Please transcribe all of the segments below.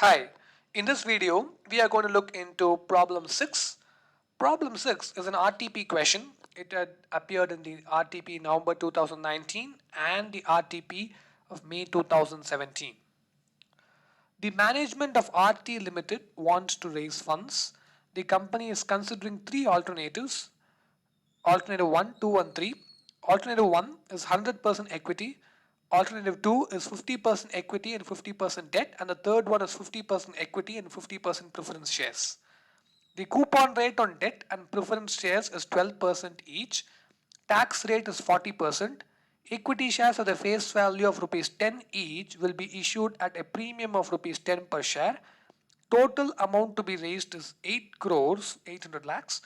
Hi, in this video we are going to look into problem 6. Problem 6 is an RTP question. It had appeared in the RTP November 2019 and the RTP of May 2017. The management of RT Limited wants to raise funds. The company is considering three alternatives. Alternative 1, 2 and 3. Alternative 1 is 100% equity. Alternative 2 is 50% equity and 50% debt. And the third one is 50% equity and 50% preference shares. The coupon rate on debt and preference shares is 12% each. Tax rate is 40%. Equity shares at the face value of rupees 10 each will be issued at a premium of rupees 10 per share. Total amount to be raised is 8 crores 800 lakhs.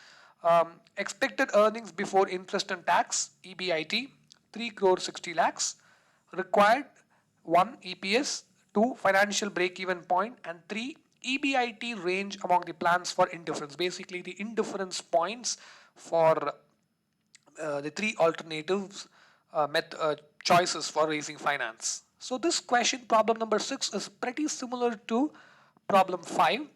Expected earnings before interest and tax EBIT 3 crores 60 lakhs. Required 1 EPS, 2 financial break even point, and 3 EBIT range among the plans for indifference. Basically the indifference points for the three alternatives choices for raising finance. So this question, problem number 6, is pretty similar to problem 5,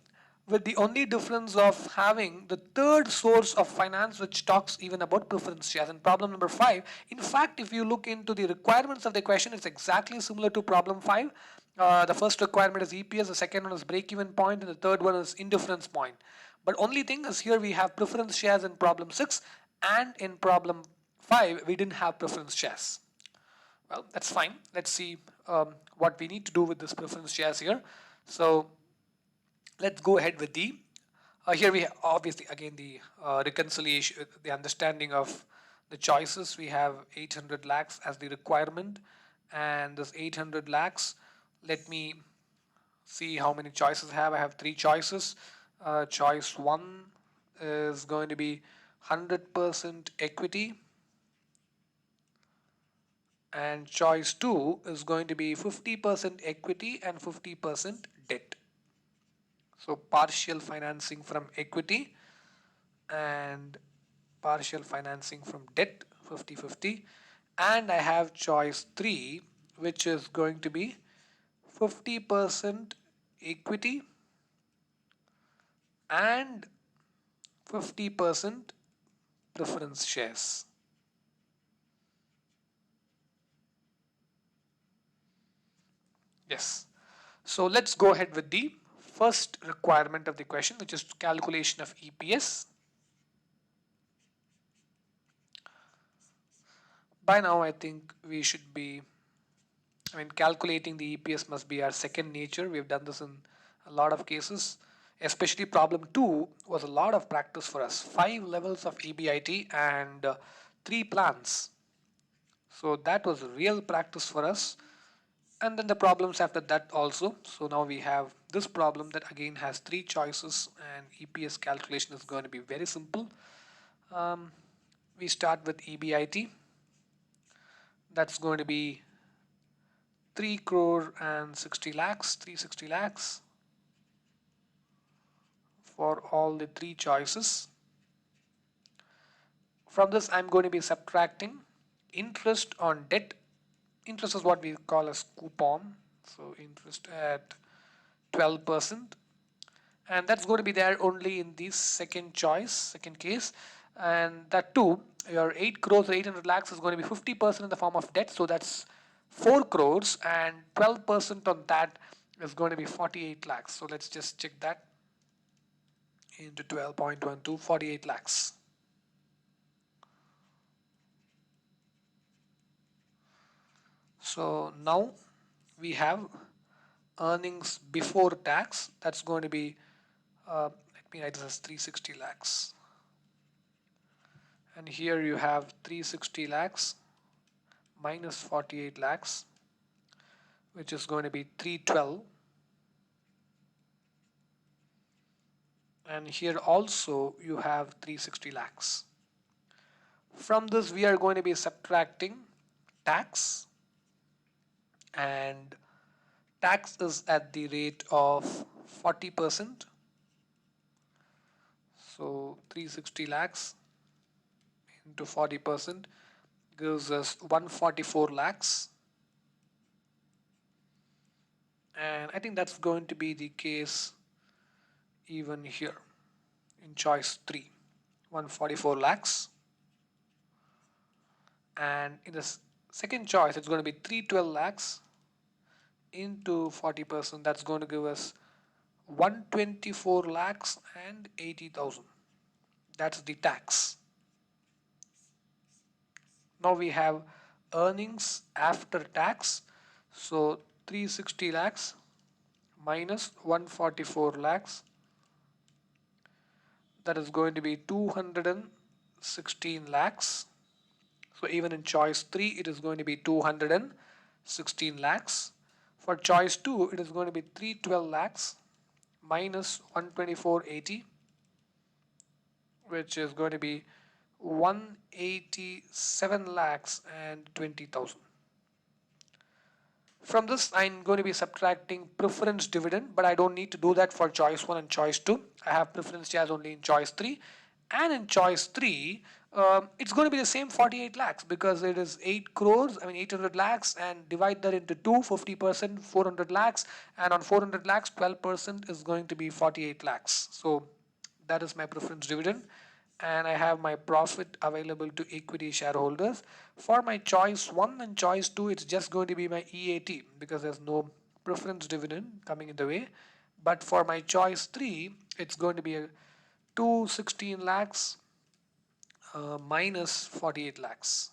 with the only difference of having the third source of finance which talks even about preference shares. In problem number 5, in fact, if you look into the requirements of the question, it's exactly similar to problem 5. The first requirement is EPS, the second one is break-even point, and the third one is indifference point. But only thing is here we have preference shares in problem 6, and in problem 5 we didn't have preference shares. Well, that's fine. Let's see what we need to do with this preference shares here. So let's go ahead with the here we have obviously again the reconciliation, the understanding of the choices. We have 800 lakhs as the requirement, and this 800 lakhs, let me see how many choices I have. I have three choices. Choice 1 is going to be 100% equity, and choice 2 is going to be 50% equity and 50% debt. So partial financing from equity and partial financing from debt, 50-50. And I have choice 3, which is going to be 50% equity and 50% preference shares. Yes. So let's go ahead with the first requirement of the question, which is calculation of EPS. By now, I think we should be, calculating the EPS must be our second nature. We've done this in a lot of cases. Especially problem 2 was a lot of practice for us. 5 levels of EBIT and 3 plans. So that was real practice for us. And then the problems after that also. So now we have this problem that again has 3 choices, and EPS calculation is going to be very simple. We start with EBIT. That's going to be 3 crore and 60 lakhs, 360 lakhs for all the 3 choices. From this, I'm going to be subtracting interest on debt. Interest is what we call as coupon. So interest at 12%. And that's going to be there only in the second choice, second case. And that too, your 8 crores or 800 lakhs is going to be 50% in the form of debt. So that's 4 crores, and 12% on that is going to be 48 lakhs. So let's just check that into 12.12, 48 lakhs. So now we have earnings before tax. That's going to be, let me write this as 360 lakhs. And here you have 360 lakhs minus 48 lakhs, which is going to be 312. And here also you have 360 lakhs. From this we are going to be subtracting tax, and tax is at the rate of 40%. So 360 lakhs into 40% gives us 144 lakhs, And I think that's going to be the case even here in choice 3, 144 lakhs. And in the second choice, it's going to be 312 lakhs into 40%. That's going to give us 124 lakhs and 80,000. That's the tax. Now we have earnings after tax. So 360 lakhs minus 144 lakhs, that is going to be 216 lakhs. So even in choice 3, it is going to be 216 lakhs. For choice 2, it is going to be 312 lakhs minus 124.80, which is going to be 187 lakhs and 20,000. From this, I'm going to be subtracting preference dividend, but I don't need to do that for choice 1 and choice 2. I have preference shares only in choice 3. And in choice 3, it's going to be the same 48 lakhs because it is 8 crores, 800 lakhs, and divide that into 2, 50%, 400 lakhs, and on 400 lakhs, 12% is going to be 48 lakhs. So that is my preference dividend. And I have my profit available to equity shareholders. For my choice 1 and choice 2, it's just going to be my EAT because there's no preference dividend coming in the way. But for my choice 3, it's going to be a 216 lakhs minus 48 lakhs.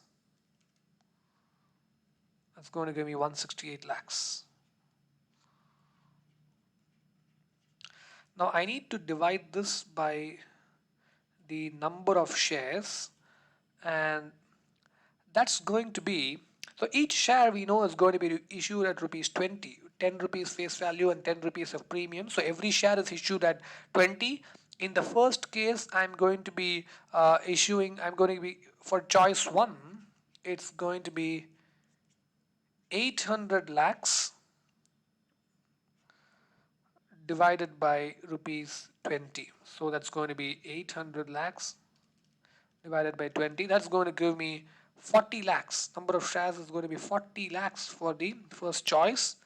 That's going to give me 168 lakhs. Now I need to divide this by the number of shares, and that's going to be, so each share we know is going to be issued at rupees 20, 10 rupees face value and 10 rupees of premium. So every share is issued at 20. In the first case, I'm going to be for choice 1, it's going to be 800 lakhs divided by rupees 20. So that's going to be 800 lakhs divided by 20. That's going to give me 40 lakhs. Number of shares is going to be 40 lakhs for the first choice.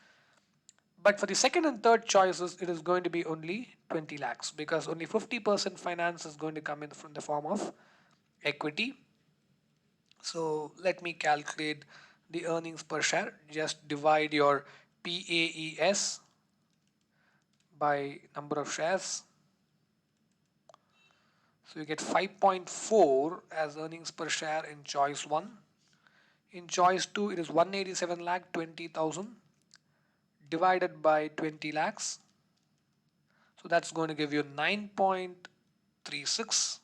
But for the second and third choices, it is going to be only 20 lakhs because only 50% finance is going to come in from the form of equity. So let me calculate the earnings per share. Just divide your PAES by number of shares. So you get 5.4 as earnings per share in choice 1. In choice 2, it is 187 lakh 20,000 divided by 20 lakhs. So that's going to give you 9.36.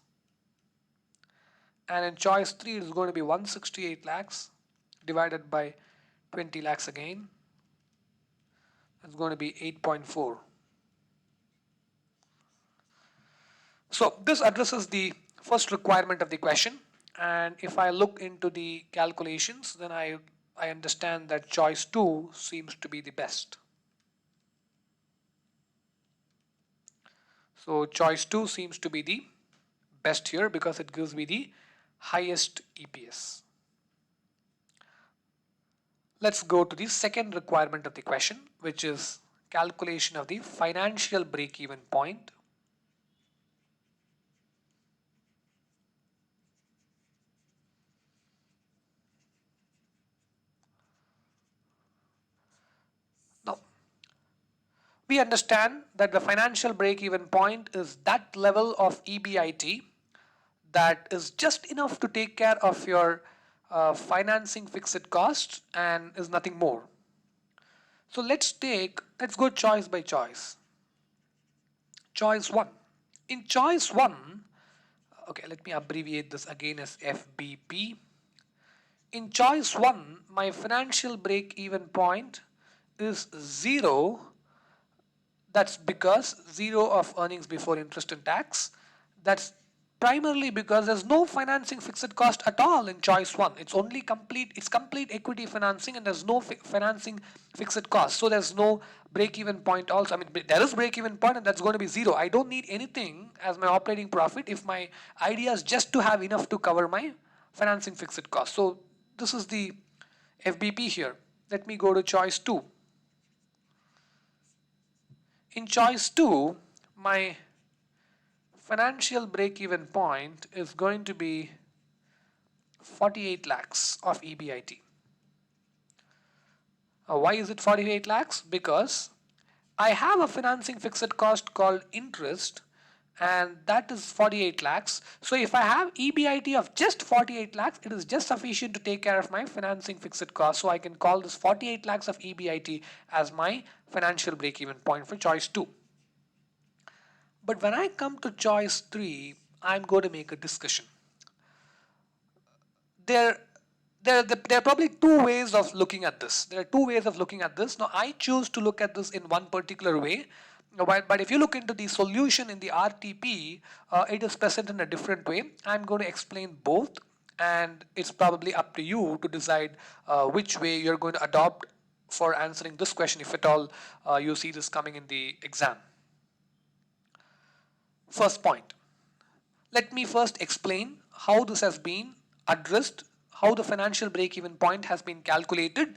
And in choice 3, it is going to be 168 lakhs divided by 20 lakhs again. That's going to be 8.4. So this addresses the first requirement of the question. And if I look into the calculations, then I understand that choice 2 seems to be the best. So choice 2 seems to be the best here because it gives me the highest EPS. Let's go to the second requirement of the question, which is calculation of the financial break-even point. Now, we understand that the financial break-even point is that level of EBIT that is just enough to take care of your financing fixed costs and is nothing more. So let's go choice by choice. Choice 1. In choice 1, okay, let me abbreviate this again as FBP. In choice 1, my financial break-even point is 0. That's because 0 of earnings before interest and tax. That's primarily because there's no financing fixed cost at all in choice 1. It's complete equity financing and there's no financing fixed cost. So there's no break-even point also. There is break-even point and that's going to be 0. I don't need anything as my operating profit if my idea is just to have enough to cover my financing fixed cost. So this is the FBP here. Let me go to choice 2. In choice 2, my financial break-even point is going to be 48 lakhs of EBIT. Why is it 48 lakhs? Because I have a financing fixed cost called interest, and that is 48 lakhs. So if I have EBIT of just 48 lakhs, it is just sufficient to take care of my financing fixed cost. So I can call this 48 lakhs of EBIT as my financial break-even point for choice 2. But when I come to choice 3, I'm going to make a discussion. There are probably two ways of looking at this. There are two ways of looking at this. Now, I choose to look at this in one particular way. But if you look into the solution in the RTP, it is present in a different way. I'm going to explain both, and it's probably up to you to decide which way you're going to adopt for answering this question, if at all you see this coming in the exam. First point. Let me first explain how this has been addressed, how the financial break-even point has been calculated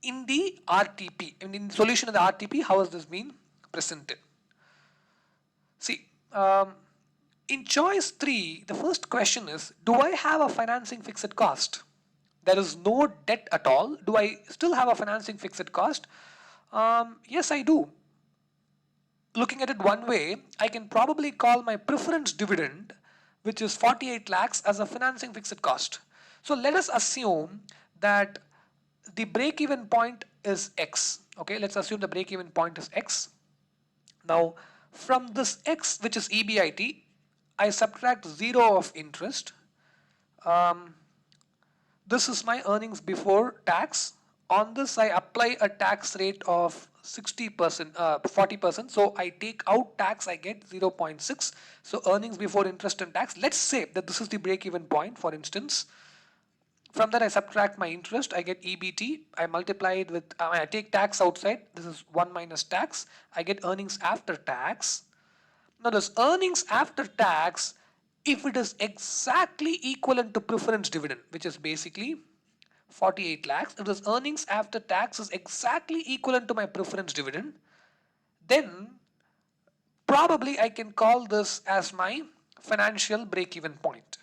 in the RTP. In the solution of the RTP, how has this been presented? See, in choice 3, the first question is, do I have a financing fixed cost? There is no debt at all. Do I still have a financing fixed cost? Yes, I do. Looking at it one way, I can probably call my preference dividend, which is 48 lakhs, as a financing fixed cost. So let us assume that the break-even point is X. Okay, let's assume the break-even point is X. Now, from this X, which is EBIT, I subtract 0 of interest. This is my earnings before tax. On this, I apply a tax rate of 60%, 40%. So I take out tax, I get 0.6. So earnings before interest and tax. Let's say that this is the break-even point, for instance. From that, I subtract my interest, I get EBT. I multiply it with, I take tax outside. This is 1 minus tax. I get earnings after tax. Now, this earnings after tax, if it is exactly equivalent to preference dividend, which is basically 48 lakhs, if this earnings after tax is exactly equivalent to my preference dividend, then probably I can call this as my financial break-even point,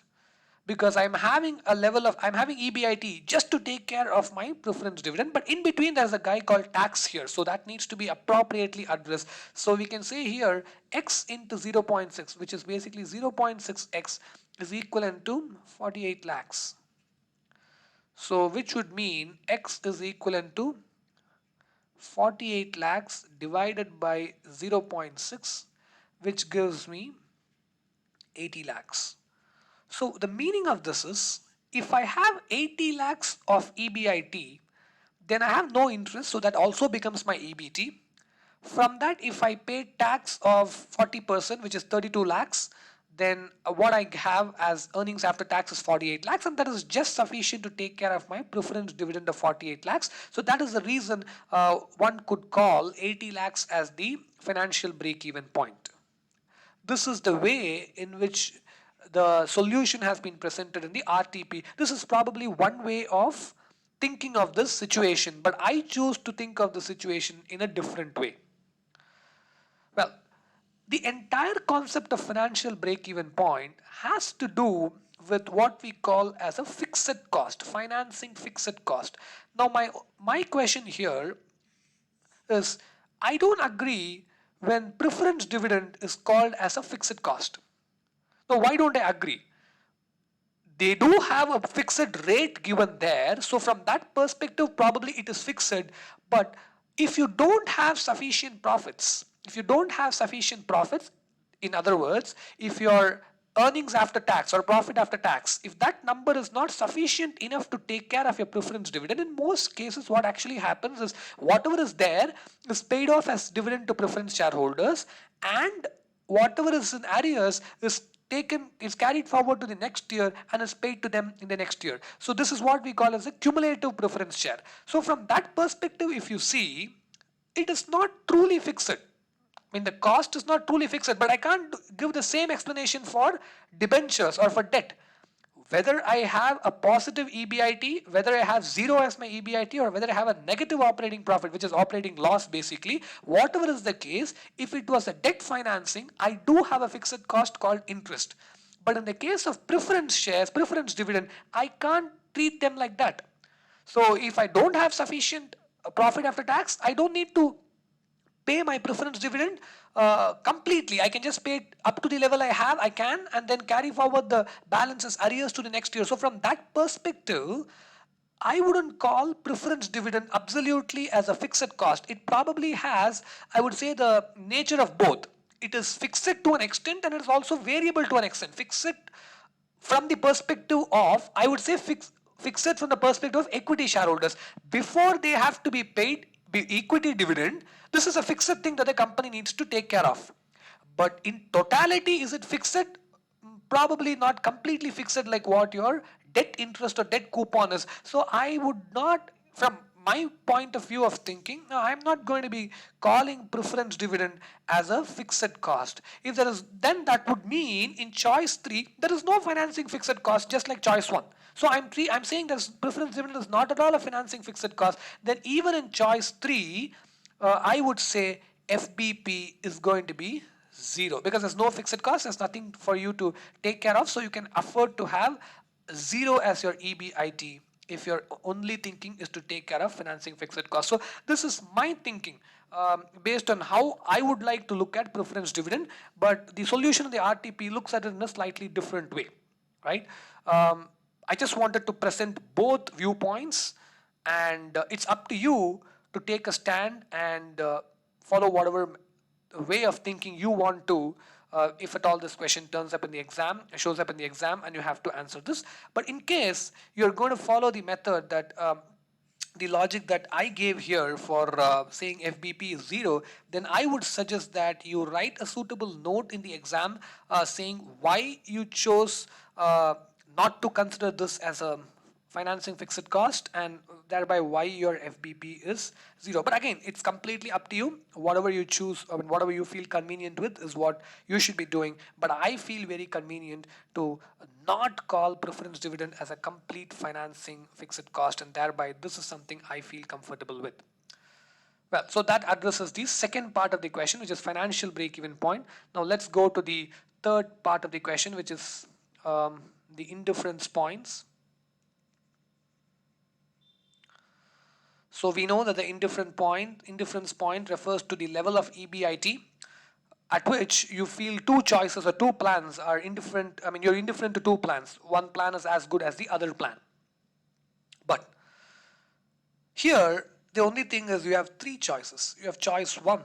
because I'm having EBIT just to take care of my preference dividend, but in between there's a guy called tax here, so that needs to be appropriately addressed. So we can say here X into 0.6, which is basically 0.6x, is equivalent to 48 lakhs. So which would mean X is equivalent to 48 lakhs divided by 0.6, which gives me 80 lakhs. So the meaning of this is, if I have 80 lakhs of EBIT, then I have no interest, so that also becomes my EBT. From that, if I pay tax of 40%, which is 32 lakhs, then what I have as earnings after tax is 48 lakhs, and that is just sufficient to take care of my preference dividend of 48 lakhs. So that is the reason one could call 80 lakhs as the financial break-even point. This is the way in which the solution has been presented in the RTP. This is probably one way of thinking of this situation, but I choose to think of the situation in a different way. Well, the entire concept of financial break-even point has to do with what we call as a fixed cost, financing fixed cost. Now, my question here is, I don't agree when preference dividend is called as a fixed cost. Now, why don't I agree? They do have a fixed rate given there, so from that perspective probably it is fixed. But if you don't have sufficient profits, in other words, if your earnings after tax or profit after tax, if that number is not sufficient enough to take care of your preference dividend, in most cases what actually happens is whatever is there is paid off as dividend to preference shareholders, and whatever is in arrears is carried forward to the next year and is paid to them in the next year. So this is what we call as a cumulative preference share. So from that perspective, if you see, it is not truly fixed. I mean, the cost is not truly fixed, but I can't give the same explanation for debentures or for debt. whether I have a positive EBIT, whether I have zero as my EBIT, or whether I have a negative operating profit, which is operating loss basically, whatever is the case, if it was a debt financing, I do have a fixed cost called interest. But in the case of preference shares, preference dividend, I can't treat them like that. So if I don't have sufficient profit after tax, I don't need to pay my preference dividend completely. I can just pay it up to the level I have, I can, and then carry forward the balances arrears to the next year. So from that perspective, I wouldn't call preference dividend absolutely as a fixed cost. It probably has, I would say, the nature of both. It is fixed to an extent and it is also variable to an extent. Fixed from the perspective of, I would say, fixed from the perspective of equity shareholders. Before they have to be paid equity dividend, this is a fixed thing that the company needs to take care of. But in totality, is it fixed? Probably not completely fixed like what your debt interest or debt coupon is. So I would not, from my point of view of thinking, no, I'm not going to be calling preference dividend as a fixed cost. If there is, then that would mean in choice 3 there is no financing fixed cost, just like choice 1. So I'm saying that preference dividend is not at all a financing fixed cost. Then even in choice 3, I would say FBP is going to be zero, because there's no fixed cost, there's nothing for you to take care of, so you can afford to have zero as your EBIT if your only thinking is to take care of financing fixed cost. So this is my thinking based on how I would like to look at preference dividend, but the solution of the RTP looks at it in a slightly different way, right? I just wanted to present both viewpoints, and it's up to you to take a stand and follow whatever way of thinking you want to, if at all this question turns up in the exam, shows up in the exam, and you have to answer this. But in case you're going to follow the method that the logic that I gave here for saying FBP is zero, then I would suggest that you write a suitable note in the exam saying why you chose not to consider this as a financing fixed cost, and thereby why your FBP is zero. But again, it's completely up to you. Whatever you choose, I mean, whatever you feel convenient with is what you should be doing. But I feel very convenient to not call preference dividend as a complete financing fixed cost, and thereby this is something I feel comfortable with. Well, so that addresses the second part of the question, which is financial break-even point. Now let's go to the third part of the question, which is the indifference points. So we know that the indifference point refers to the level of EBIT at which you feel two choices or two plans are indifferent. I mean, you're indifferent to two plans. One plan is as good as the other plan. But here, the only thing is you have three choices. You have choice 1,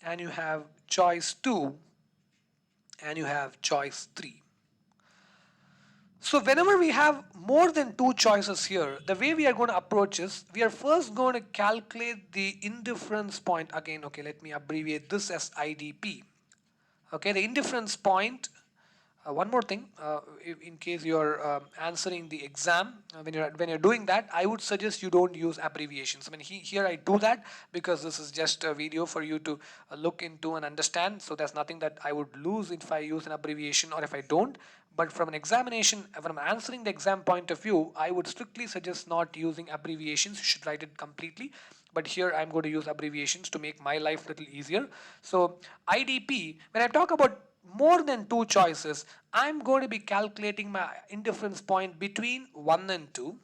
and you have choice 2, and you have choice 3. So whenever we have more than two choices here, the way we are going to approach is, we are first going to calculate the indifference point. Again, okay, let me abbreviate this as IDP. Okay, the indifference point. One more thing, in case you're answering the exam, when you're doing that, I would suggest you don't use abbreviations. I mean, here I do that because this is just a video for you to look into and understand. So there's nothing that I would lose if I use an abbreviation or if I don't. But from an examination, from answering the exam point of view, I would strictly suggest not using abbreviations. You should write it completely. But here I'm going to use abbreviations to make my life a little easier. So IDP, when I talk about more than two choices, I'm going to be calculating my indifference point between 1 and 2.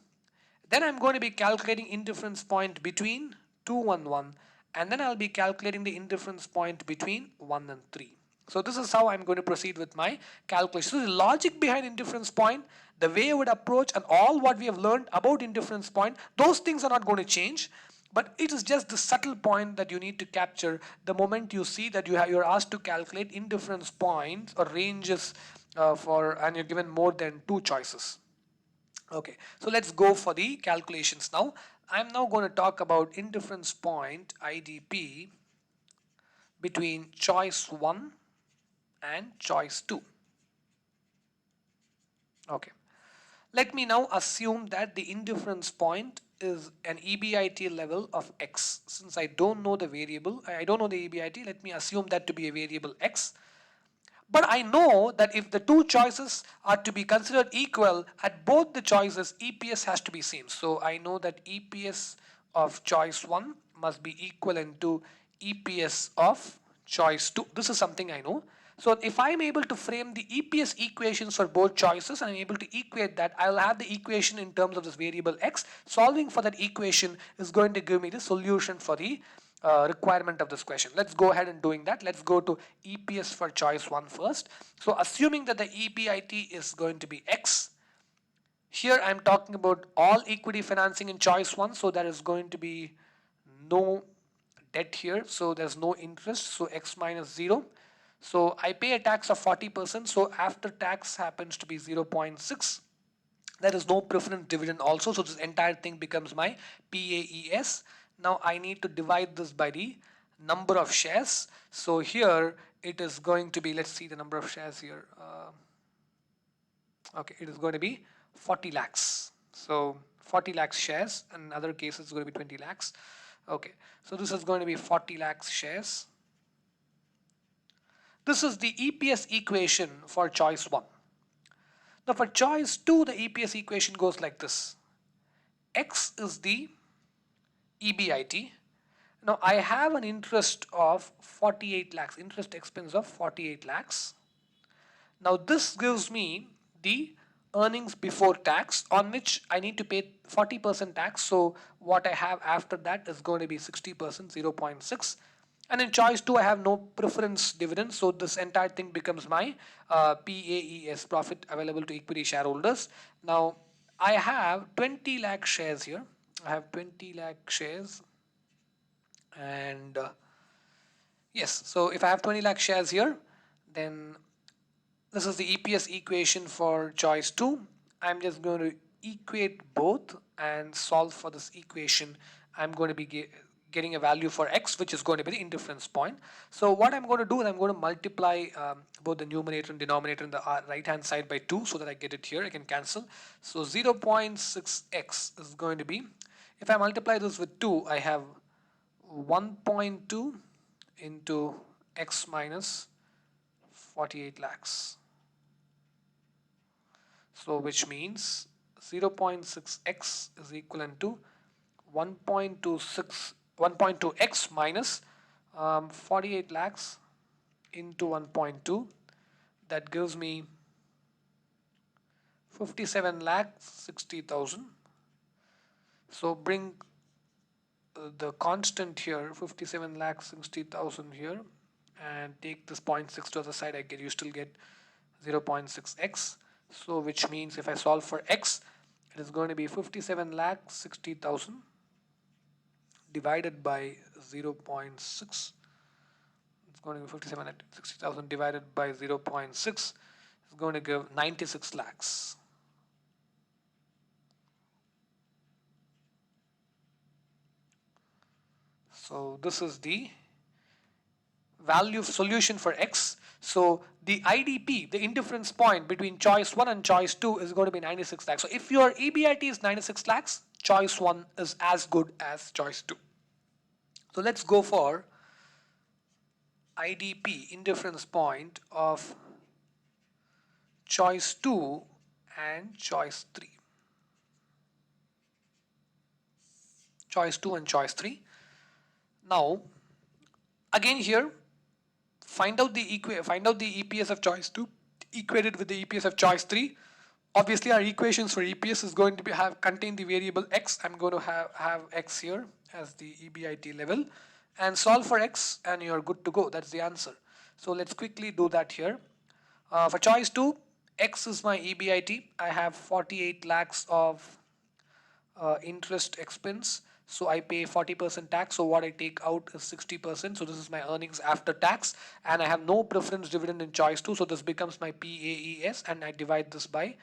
Then I'm going to be calculating indifference point between 2 and 1. And then I'll be calculating the indifference point between 1 and 3. So this is how I'm going to proceed with my calculation. So the logic behind indifference point, the way I would approach, and all what we have learned about indifference point, those things are not going to change. But it is just the subtle point that you need to capture the moment you see that you're asked to calculate indifference points or ranges and you're given more than two choices. Okay, so let's go for the calculations now. I'm now going to talk about indifference point IDP between choice 1 and choice 2. Okay, let me now assume that the indifference point is an EBIT level of X. Since I don't know the variable, I don't know the EBIT, let me assume that to be a variable X. But I know that if the two choices are to be considered equal, at both the choices, EPS has to be same. So I know that EPS of choice 1 must be equivalent to EPS of choice 2. This is something I know. So if I'm able to frame the EPS equations for both choices and I'm able to equate that, I'll have the equation in terms of this variable x. Solving for that equation is going to give me the solution for the requirement of this question. Let's go ahead and doing that. Let's go to EPS for choice 1 first. So assuming that the EBIT is going to be X, here I'm talking about all equity financing in choice 1, so there is going to be no debt here, so there's no interest, so X minus 0. So I pay a tax of 40%, so after tax happens to be 0.6. There is no preference dividend also, so this entire thing becomes my PAES. Now I need to divide this by the number of shares. So here it is going to be, let's see the number of shares here. Okay, it is going to be 40 lakhs. So 40 lakhs shares, and in other cases it's going to be 20 lakhs. Okay, so this is going to be 40 lakhs shares. This is the EPS equation for choice 1. Now for choice 2, the EPS equation goes like this. X is the EBIT. Now I have an interest of 48 lakhs, interest expense of 48 lakhs. Now this gives me the earnings before tax, on which I need to pay 40% tax. So what I have after that is going to be 60%, 0.6. And in choice 2, I have no preference dividend. So this entire thing becomes my PAES, profit available to equity shareholders. Now I have 20 lakh shares here. I have 20 lakh shares. And yes, so if I have 20 lakh shares here, then this is the EPS equation for choice 2. I'm just going to equate both and solve for this equation. I'm going to be getting a value for x, which is going to be the indifference point. So what I'm going to do is I'm going to multiply both the numerator and denominator in the right hand side by 2 so that I get it here. I can cancel. So 0.6x is going to be, if I multiply this with 2, I have 1.2 into x minus 48 lakhs. So which means 0.6x is equivalent to 1.2x minus 48 lakhs into 1.2. That gives me 57 lakhs 60,000. So bring the constant here, 57 lakhs 60,000 here, and take this 0.6 to the other side. You still get 0.6x. So which means if I solve for x, it is going to be 57 lakh 60,000 divided by 0.6. It's going to be 57 lakh 60,000 divided by 0.6. It's going to give 96 lakhs. So this is the value of solution for x. So the IDP, the indifference point between choice 1 and choice 2 is going to be 96 lakhs. So if your EBIT is 96 lakhs, choice 1 is as good as choice 2. So let's go for IDP, indifference point of choice 2 and choice 3. Choice 2 and choice 3. Now, again here, find out the EPS of choice 2 equated with the EPS of choice 3. Obviously our equations for EPS is going to be contain the variable x. I'm going to have x here as the EBIT level, and solve for x and you're good to go. That's the answer. So let's quickly do that here. For choice 2, x is my EBIT. I have 48 lakhs of interest expense. So I pay 40% tax. So what I take out is 60%. So this is my earnings after tax. And I have no preference dividend in choice 2. So this becomes my PAES, and I divide this by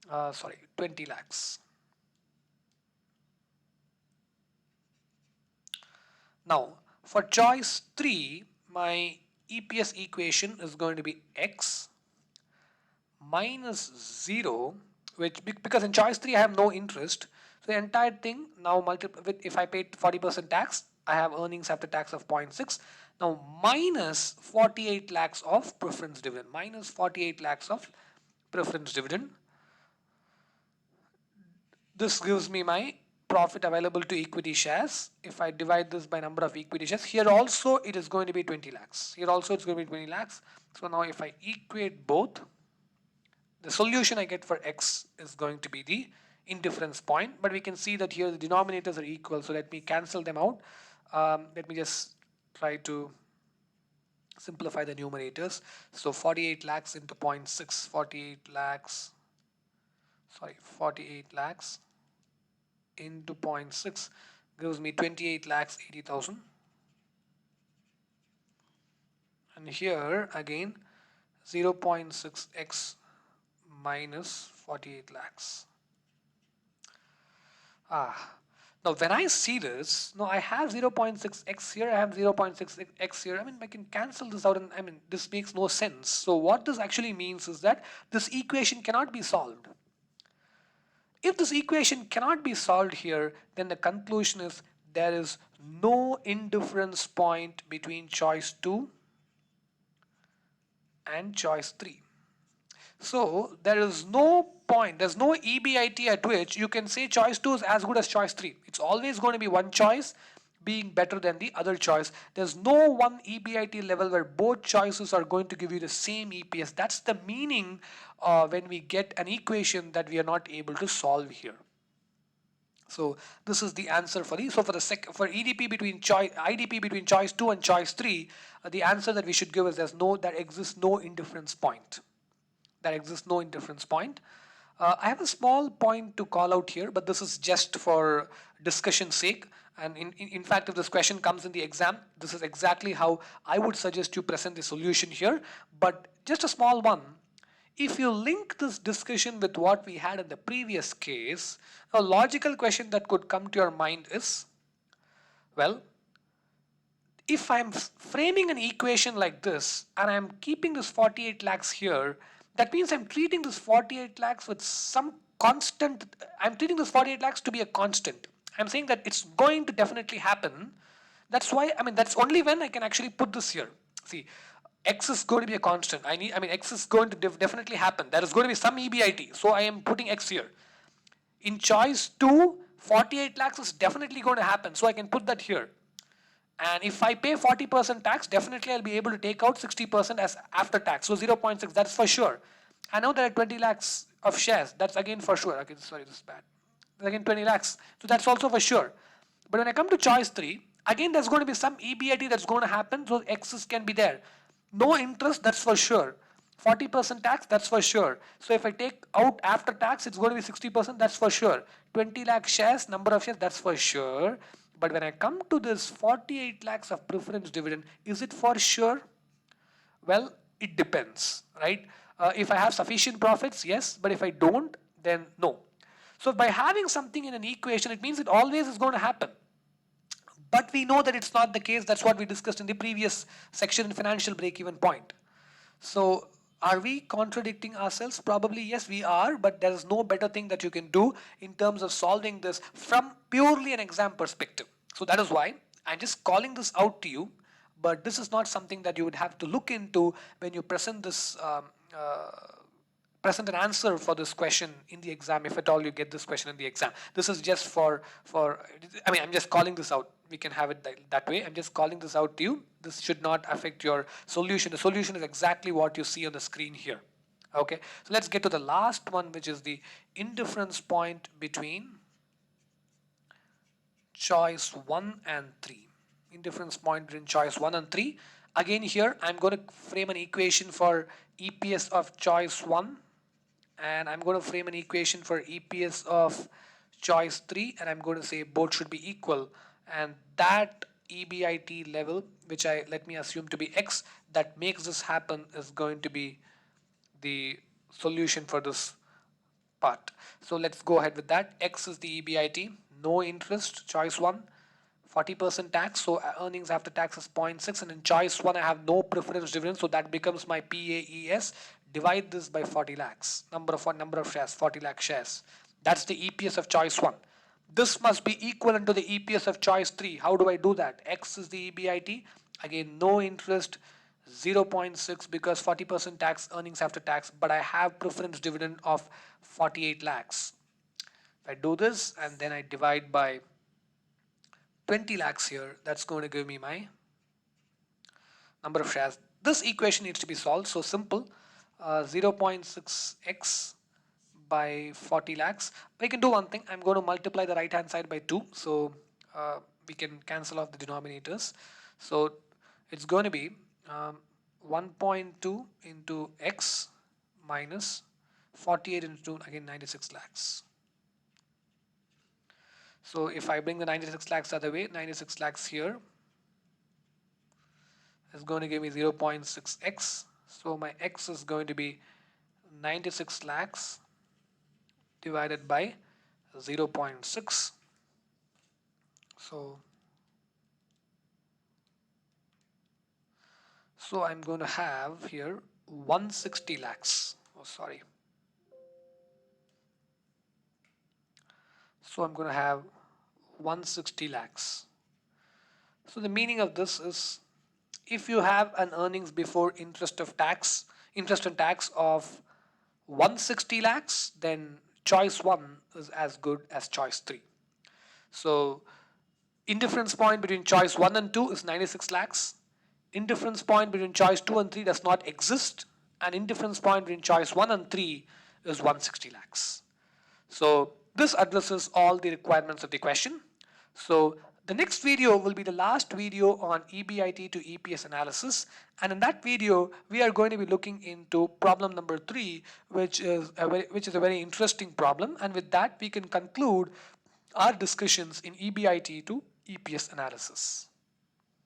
20 lakhs. Now for choice 3, my EPS equation is going to be x minus 0, which because in choice 3 I have no interest. So the entire thing now multiply with, if I paid 40% tax, I have earnings after tax of 0.6. Now minus 48 lakhs of preference dividend. Minus 48 lakhs of preference dividend. This gives me my profit available to equity shares. If I divide this by number of equity shares, here also it is going to be 20 lakhs. Here also it's going to be 20 lakhs. So now if I equate both, the solution I get for x is going to be the indifference point, but we can see that here the denominators are equal, so let me cancel them out. Let me just try to simplify the numerators. So 48 lakhs into 0.6, 48 lakhs into 0.6 gives me 28 lakhs 80,000. And here again 0.6x minus 48 lakhs. Now when I see this, now I have 0.6x here, I have 0.6x here. I mean, I can cancel this out, and I mean, this makes no sense. So what this actually means is that this equation cannot be solved. If this equation cannot be solved here, then the conclusion is there is no indifference point between choice 2 and choice 3. So there is no point, there's no EBIT at which you can say choice 2 is as good as choice 3. It's always going to be one choice being better than the other choice. There's no one EBIT level where both choices are going to give you the same EPS. That's the meaning when we get an equation that we are not able to solve here. So this is the answer for these. So for EDP between IDP between choice 2 and choice 3, the answer that we should give is there exists no indifference point. There exists no indifference point. I have a small point to call out here, but this is just for discussion's sake. And in fact, if this question comes in the exam, this is exactly how I would suggest you present the solution here. But just a small one. If you link this discussion with what we had in the previous case, a logical question that could come to your mind is, well, if I'm framing an equation like this and I'm keeping this 48 lakhs here, that means I'm treating this 48 lakhs with some constant. I'm treating this 48 lakhs to be a constant. I'm saying that it's going to definitely happen. That's why, I mean, that's only when I can actually put this here. See, x is going to be a constant. X is going to definitely happen. There is going to be some EBIT. So I am putting x here. In choice 2, 48 lakhs is definitely going to happen. So I can put that here. And if I pay 40% tax, definitely I'll be able to take out 60% as after tax. So 0.6, that's for sure. I know there are 20 lakhs of shares. That's again for sure. Okay, sorry, this is bad. Again 20 lakhs. So that's also for sure. But when I come to choice 3, again there's going to be some EBIT that's going to happen. So X's can be there. No interest, that's for sure. 40% tax, that's for sure. So if I take out after tax, it's going to be 60%, that's for sure. 20 lakh shares, number of shares, that's for sure. But when I come to this 48 lakhs of preference dividend, is it for sure? Well, it depends, right? If I have sufficient profits, yes. But if I don't, then no. So by having something in an equation, it means it always is going to happen. But we know that it's not the case. That's what we discussed in the previous section in financial break-even point. So are we contradicting ourselves? Probably yes, we are, but there is no better thing that you can do in terms of solving this from purely an exam perspective. So that is why I'm just calling this out to you, but this is not something that you would have to look into when you present this present an answer for this question in the exam, if at all you get this question in the exam. This is just for I'm just calling this out. We can have it that way. I'm just calling this out to you. This should not affect your solution. The solution is exactly what you see on the screen here. Okay, so let's get to the last one, which is the indifference point between choice 1 and 3. Indifference point between choice 1 and 3. Again here, I'm going to frame an equation for EPS of choice 1. And I'm going to frame an equation for EPS of choice 3, and I'm going to say both should be equal, and that EBIT level, which let me assume to be X, that makes this happen is going to be the solution for this part. So let's go ahead with that. X is the EBIT, no interest, choice 1, 40% tax, so earnings after tax is 0.6, and in choice 1 I have no preference dividend, so that becomes my PAES. Divide this by 40 lakhs, number of shares, 40 lakh shares. That's the EPS of choice 1. This must be equivalent to the EPS of choice 3. How do I do that? X is the EBIT, Again, no interest, 0.6 because 40% tax earnings after tax, but I have preference dividend of 48 lakhs. If I do this and then I divide by 20 lakhs here, that's going to give me my number of shares. This equation needs to be solved, so simple. 0.6x by 40 lakhs. We can do one thing. I'm going to multiply the right hand side by 2, so we can cancel off the denominators. So it's going to be 1.2 into x minus 48 into again 96 lakhs. So if I bring the 96 lakhs the other way, 96 lakhs here is going to give me 0.6x. So my x is going to be 96 lakhs divided by 0.6. So I'm going to have here 160 lakhs. Oh, sorry. So I'm going to have 160 lakhs. So the meaning of this is, if you have an earnings before interest and tax of 160 lakhs, then choice 1 is as good as choice 3. So indifference point between choice 1 and 2 is 96 lakhs. Indifference point between choice 2 and 3 does not exist. And indifference point between choice 1 and 3 is 160 lakhs. So this addresses all the requirements of the question. So the next video will be the last video on EBIT to EPS analysis, and in that video we are going to be looking into problem number 3, which is a very interesting problem, and with that we can conclude our discussions in EBIT to EPS analysis.